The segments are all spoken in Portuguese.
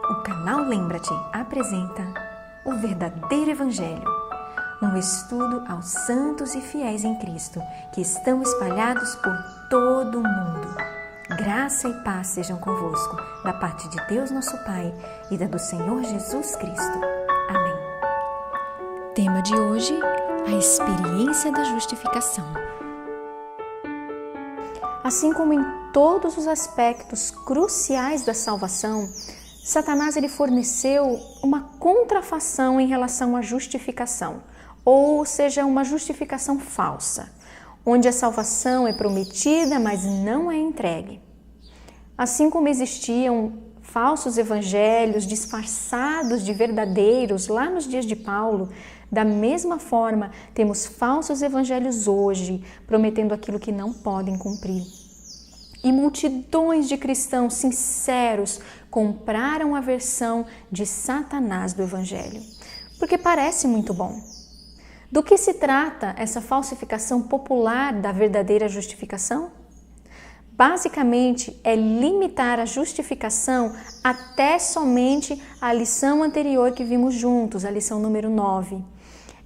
O canal Lembra-te apresenta o verdadeiro Evangelho, um estudo aos santos e fiéis em Cristo que estão espalhados por todo o mundo. Graça e paz sejam convosco, da parte de Deus nosso Pai e da do Senhor Jesus Cristo. Amém. Tema de hoje, a experiência da justificação. Assim como em todos os aspectos cruciais da salvação, Satanás ele forneceu uma contrafação em relação à justificação, ou seja, uma justificação falsa, onde a salvação é prometida, mas não é entregue. Assim como existiam falsos evangelhos disfarçados de verdadeiros lá nos dias de Paulo, da mesma forma temos falsos evangelhos hoje, prometendo aquilo que não podem cumprir. E multidões de cristãos sinceros compraram a versão de Satanás do Evangelho, porque parece muito bom. Do que se trata essa falsificação popular da verdadeira justificação? Basicamente, é limitar a justificação até somente a lição anterior que vimos juntos, a lição número 9.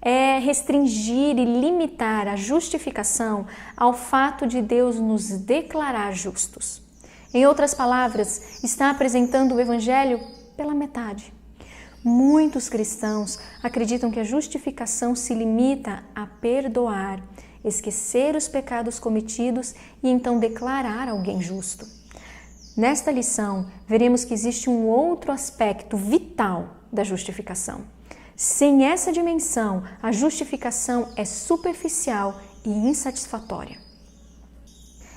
É restringir e limitar a justificação ao fato de Deus nos declarar justos. Em outras palavras, está apresentando o Evangelho pela metade. Muitos cristãos acreditam que a justificação se limita a perdoar, esquecer os pecados cometidos e então declarar alguém justo. Nesta lição, veremos que existe um outro aspecto vital da justificação. Sem essa dimensão, a justificação é superficial e insatisfatória.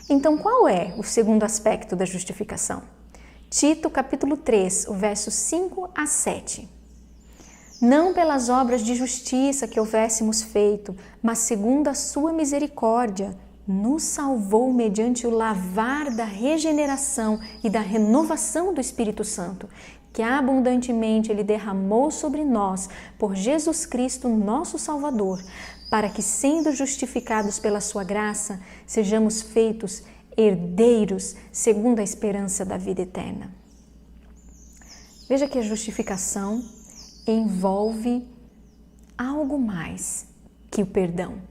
Então, qual é o segundo aspecto da justificação? Tito, capítulo 3, o verso 5 a 7. Não pelas obras de justiça que houvéssemos feito, mas segundo a sua misericórdia, nos salvou mediante o lavar da regeneração e da renovação do Espírito Santo, que abundantemente Ele derramou sobre nós por Jesus Cristo, nosso Salvador, para que, sendo justificados pela sua graça, sejamos feitos herdeiros segundo a esperança da vida eterna. Veja que a justificação envolve algo mais que o perdão.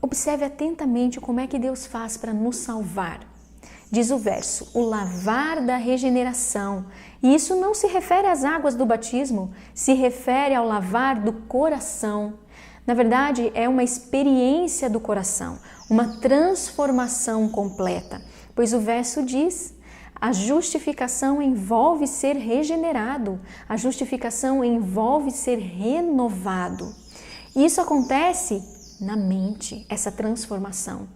Observe atentamente como é que Deus faz para nos salvar. Diz o verso, o lavar da regeneração. E isso não se refere às águas do batismo, se refere ao lavar do coração. Na verdade, é uma experiência do coração, uma transformação completa. Pois o verso diz, a justificação envolve ser regenerado, a justificação envolve ser renovado. E isso acontece na mente, essa transformação.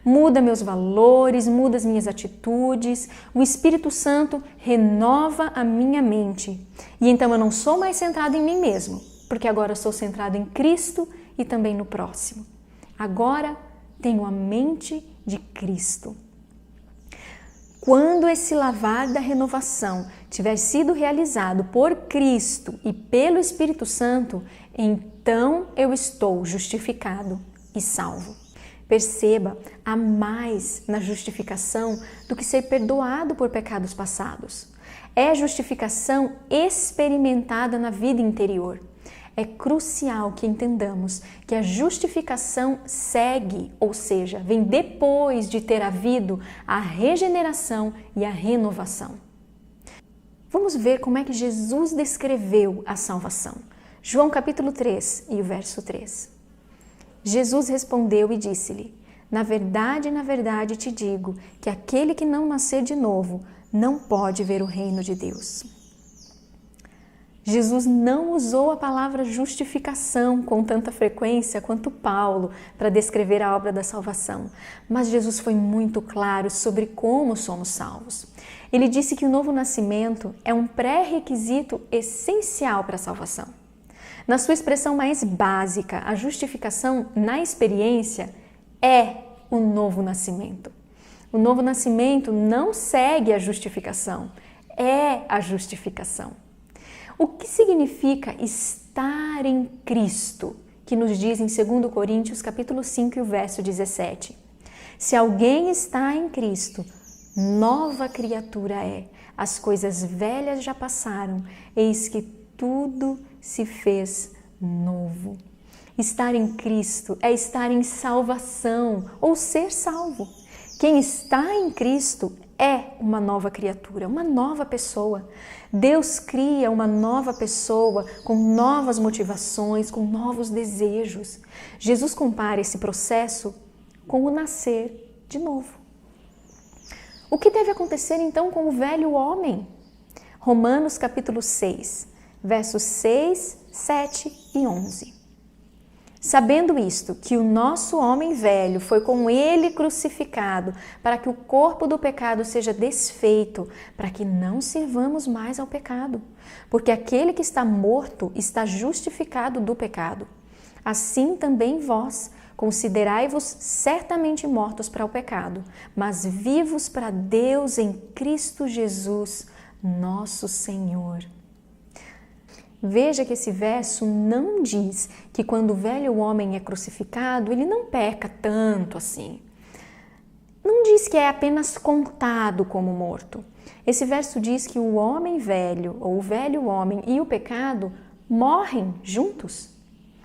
Muda meus valores, muda as minhas atitudes, o Espírito Santo renova a minha mente. E então eu não sou mais centrado em mim mesmo, porque agora eu sou centrado em Cristo e também no próximo. Agora tenho a mente de Cristo. Quando esse lavar da renovação tiver sido realizado por Cristo e pelo Espírito Santo, então eu estou justificado e salvo. Perceba, há mais na justificação do que ser perdoado por pecados passados. É justificação experimentada na vida interior. É crucial que entendamos que a justificação segue, ou seja, vem depois de ter havido a regeneração e a renovação. Vamos ver como é que Jesus descreveu a salvação. João capítulo 3 e o verso 3. Jesus respondeu e disse-lhe, na verdade te digo que aquele que não nascer de novo não pode ver o reino de Deus. Jesus não usou a palavra justificação com tanta frequência quanto Paulo para descrever a obra da salvação, mas Jesus foi muito claro sobre como somos salvos. Ele disse que o novo nascimento é um pré-requisito essencial para a salvação. Na sua expressão mais básica, a justificação na experiência é o novo nascimento. O novo nascimento não segue a justificação, é a justificação. O que significa estar em Cristo, que nos diz em 2 Coríntios capítulo 5 e o verso 17? Se alguém está em Cristo, nova criatura é. As coisas velhas já passaram, eis que tudo se fez novo. Estar em Cristo é estar em salvação ou ser salvo. Quem está em Cristo é uma nova criatura, uma nova pessoa. Deus cria uma nova pessoa com novas motivações, com novos desejos. Jesus compara esse processo com o nascer de novo. O que deve acontecer então com o velho homem? Romanos capítulo 6, versos 6, 7 e 11. Sabendo isto, que o nosso homem velho foi com ele crucificado, para que o corpo do pecado seja desfeito, para que não sirvamos mais ao pecado. Porque aquele que está morto está justificado do pecado. Assim também vós, considerai-vos certamente mortos para o pecado, mas vivos para Deus em Cristo Jesus, nosso Senhor. Veja que esse verso não diz que quando o velho homem é crucificado, ele não peca tanto assim. Não diz que é apenas contado como morto. Esse verso diz que o homem velho, ou o velho homem e o pecado morrem juntos.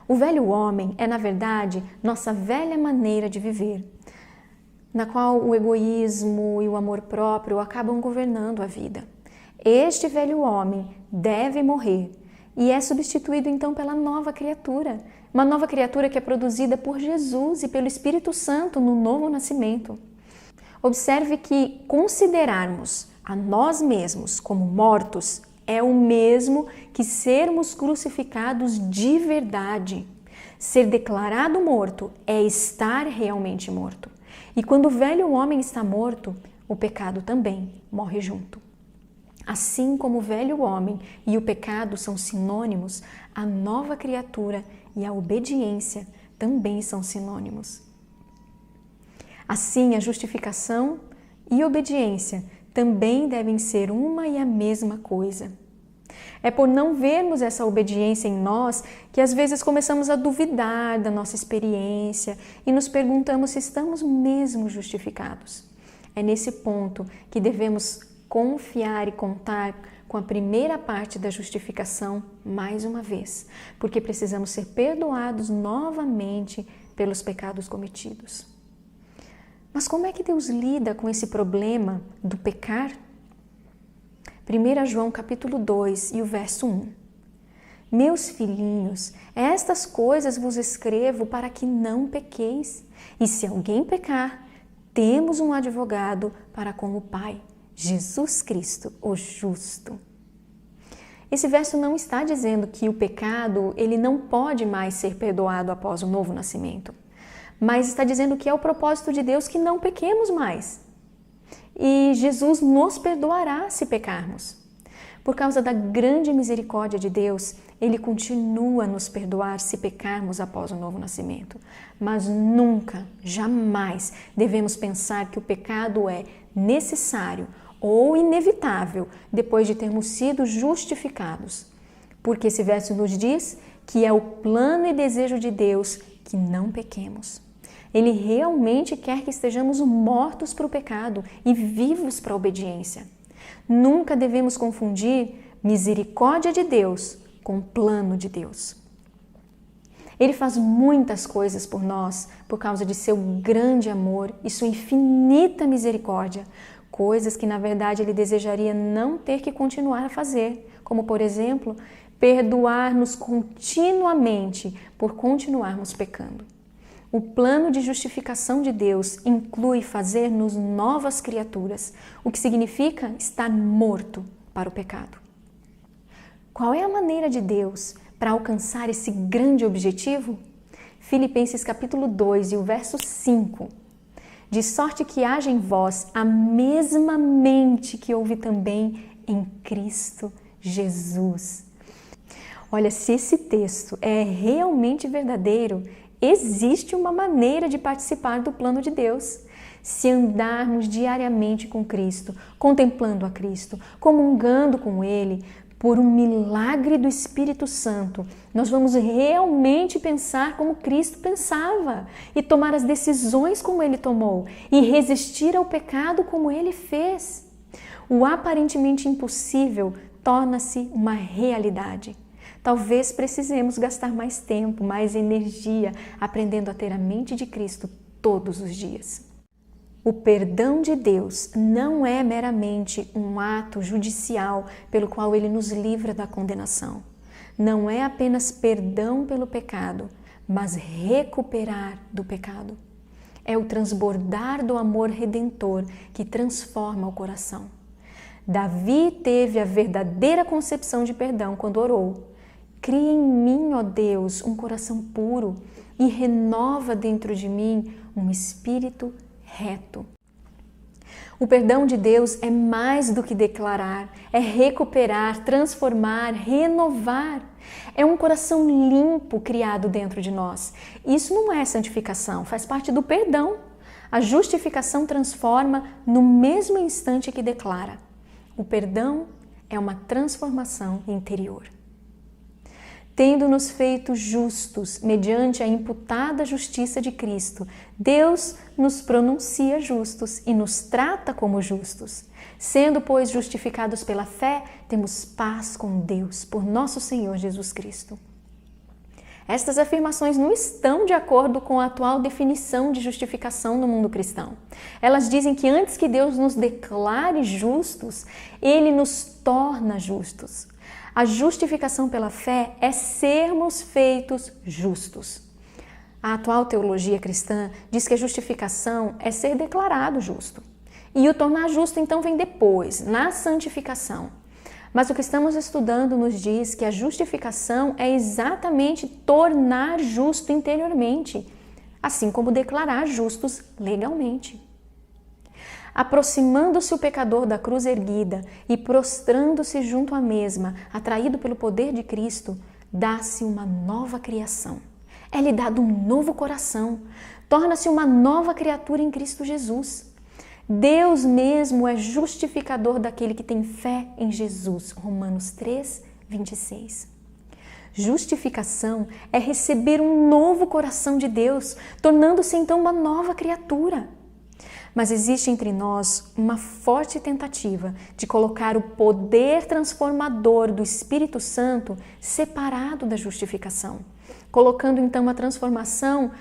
O velho homem é, na verdade, nossa velha maneira de viver, na qual o egoísmo e o amor próprio acabam governando a vida. Este velho homem deve morrer e é substituído então pela nova criatura, uma nova criatura que é produzida por Jesus e pelo Espírito Santo no novo nascimento. Observe que considerarmos a nós mesmos como mortos é o mesmo que sermos crucificados de verdade. Ser declarado morto é estar realmente morto. E quando o velho homem está morto, o pecado também morre junto. Assim como o velho homem e o pecado são sinônimos, a nova criatura e a obediência também são sinônimos. Assim, a justificação e obediência também devem ser uma e a mesma coisa. É por não vermos essa obediência em nós que às vezes começamos a duvidar da nossa experiência e nos perguntamos se estamos mesmo justificados. É nesse ponto que devemos confiar e contar com a primeira parte da justificação mais uma vez, porque precisamos ser perdoados novamente pelos pecados cometidos. Mas como é que Deus lida com esse problema do pecar? 1 João capítulo 2 e o verso 1. Meus filhinhos, estas coisas vos escrevo para que não pequeis. E se alguém pecar, temos um advogado para com o Pai, Jesus Cristo, o justo. Esse verso não está dizendo que o pecado ele não pode mais ser perdoado após o novo nascimento, mas está dizendo que é o propósito de Deus que não pequemos mais. E Jesus nos perdoará se pecarmos. Por causa da grande misericórdia de Deus, Ele continua a nos perdoar se pecarmos após o novo nascimento. Mas nunca, jamais devemos pensar que o pecado é necessário ou inevitável depois de termos sido justificados. Porque esse verso nos diz que é o plano e desejo de Deus que não pequemos. Ele realmente quer que estejamos mortos para o pecado e vivos para a obediência. Nunca devemos confundir misericórdia de Deus com plano de Deus. Ele faz muitas coisas por nós por causa de seu grande amor e sua infinita misericórdia, coisas que na verdade Ele desejaria não ter que continuar a fazer, como por exemplo, perdoar-nos continuamente por continuarmos pecando. O plano de justificação de Deus inclui fazer-nos novas criaturas, o que significa estar morto para o pecado. Qual é a maneira de Deus para alcançar esse grande objetivo? Filipenses capítulo 2 e o verso 5. De sorte que haja em vós a mesma mente que houve também em Cristo Jesus. Olha, se esse texto é realmente verdadeiro, existe uma maneira de participar do plano de Deus. Se andarmos diariamente com Cristo, contemplando a Cristo, comungando com Ele, Por um milagre do Espírito Santo, nós vamos realmente pensar como Cristo pensava e tomar as decisões como Ele tomou e resistir ao pecado como Ele fez. O aparentemente impossível torna-se uma realidade. Talvez precisemos gastar mais tempo, mais energia, aprendendo a ter a mente de Cristo todos os dias. O perdão de Deus não é meramente um ato judicial pelo qual Ele nos livra da condenação. Não é apenas perdão pelo pecado, mas recuperar do pecado. É o transbordar do amor redentor que transforma o coração. Davi teve a verdadeira concepção de perdão quando orou: cria em mim, ó Deus, um coração puro e renova dentro de mim um espírito reto. O perdão de Deus é mais do que declarar, é recuperar, transformar, renovar. É um coração limpo criado dentro de nós. Isso não é santificação, faz parte do perdão. A justificação transforma no mesmo instante que declara. O perdão é uma transformação interior. Tendo-nos feito justos mediante a imputada justiça de Cristo, Deus nos pronuncia justos e nos trata como justos. Sendo, pois, justificados pela fé, temos paz com Deus por nosso Senhor Jesus Cristo. Estas afirmações não estão de acordo com a atual definição de justificação no mundo cristão. Elas dizem que antes que Deus nos declare justos, Ele nos torna justos. A justificação pela fé é sermos feitos justos. A atual teologia cristã diz que a justificação é ser declarado justo. E o tornar justo então vem depois, na santificação. Mas o que estamos estudando nos diz que a justificação é exatamente tornar justo interiormente, assim como declarar justos legalmente. Aproximando-se o pecador da cruz erguida e prostrando-se junto à mesma, atraído pelo poder de Cristo, dá-se uma nova criação. É-lhe dado um novo coração, torna-se uma nova criatura em Cristo Jesus. Deus mesmo é justificador daquele que tem fé em Jesus. Romanos 3, 26. Justificação é receber um novo coração de Deus, tornando-se então uma nova criatura. Mas existe entre nós uma forte tentativa de colocar o poder transformador do Espírito Santo separado da justificação, colocando então a transformação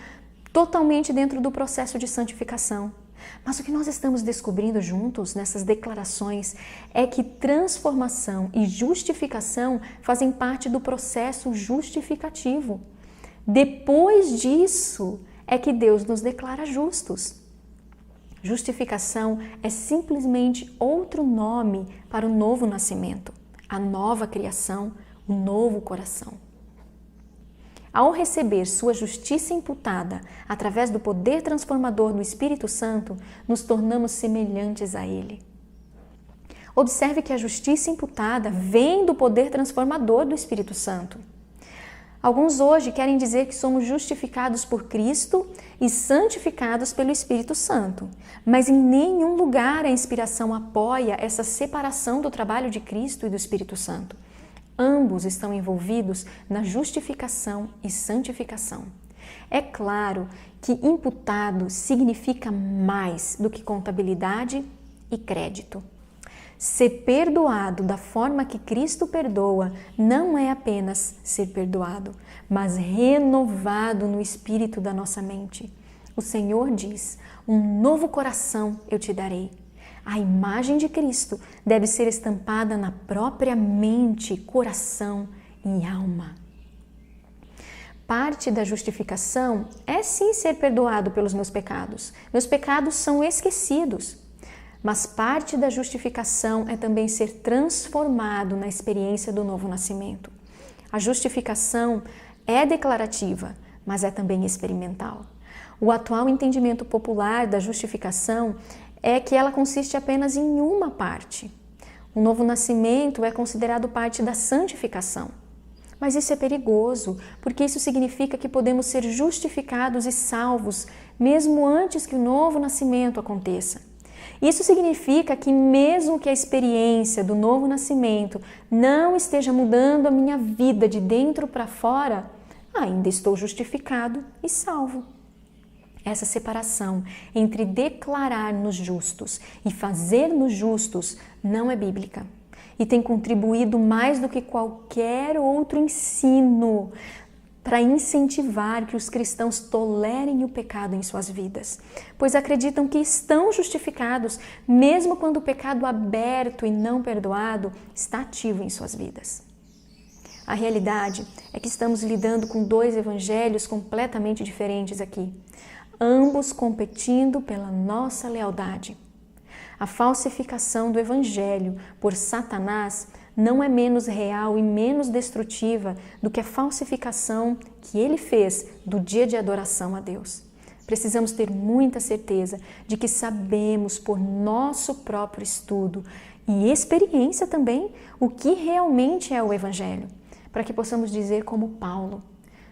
totalmente dentro do processo de santificação. Mas o que nós estamos descobrindo juntos nessas declarações é que transformação e justificação fazem parte do processo justificativo. Depois disso é que Deus nos declara justos. Justificação é simplesmente outro nome para o novo nascimento, a nova criação, o novo coração. Ao receber sua justiça imputada através do poder transformador do Espírito Santo, nos tornamos semelhantes a Ele. Observe que a justiça imputada vem do poder transformador do Espírito Santo. Alguns hoje querem dizer que somos justificados por Cristo e santificados pelo Espírito Santo, mas em nenhum lugar a inspiração apoia essa separação do trabalho de Cristo e do Espírito Santo. Ambos estão envolvidos na justificação e santificação. É claro que imputado significa mais do que contabilidade e crédito. Ser perdoado da forma que Cristo perdoa não é apenas ser perdoado, mas renovado no espírito da nossa mente. O Senhor diz: um novo coração eu te darei. A imagem de Cristo deve ser estampada na própria mente, coração e alma. Parte da justificação é sim ser perdoado pelos meus pecados. Meus pecados são esquecidos. Mas parte da justificação é também ser transformado na experiência do novo nascimento. A justificação é declarativa, mas é também experimental. O atual entendimento popular da justificação é que ela consiste apenas em uma parte. O novo nascimento é considerado parte da santificação. Mas isso é perigoso, porque isso significa que podemos ser justificados e salvos mesmo antes que o novo nascimento aconteça. Isso significa que mesmo que a experiência do novo nascimento não esteja mudando a minha vida de dentro para fora, ainda estou justificado e salvo. Essa separação entre declarar-nos justos e fazer-nos justos não é bíblica e tem contribuído mais do que qualquer outro ensino para incentivar que os cristãos tolerem o pecado em suas vidas, pois acreditam que estão justificados mesmo quando o pecado aberto e não perdoado está ativo em suas vidas. A realidade é que estamos lidando com dois evangelhos completamente diferentes aqui, ambos competindo pela nossa lealdade. A falsificação do evangelho por Satanás não é menos real e menos destrutiva do que a falsificação que ele fez do dia de adoração a Deus. Precisamos ter muita certeza de que sabemos por nosso próprio estudo e experiência também o que realmente é o evangelho, para que possamos dizer como Paulo: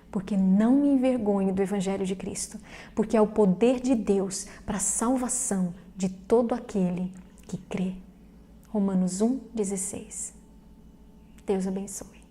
porque não me envergonho do evangelho de Cristo, porque é o poder de Deus para a salvação de todo aquele que crê. Romanos 1:16. Deus abençoe.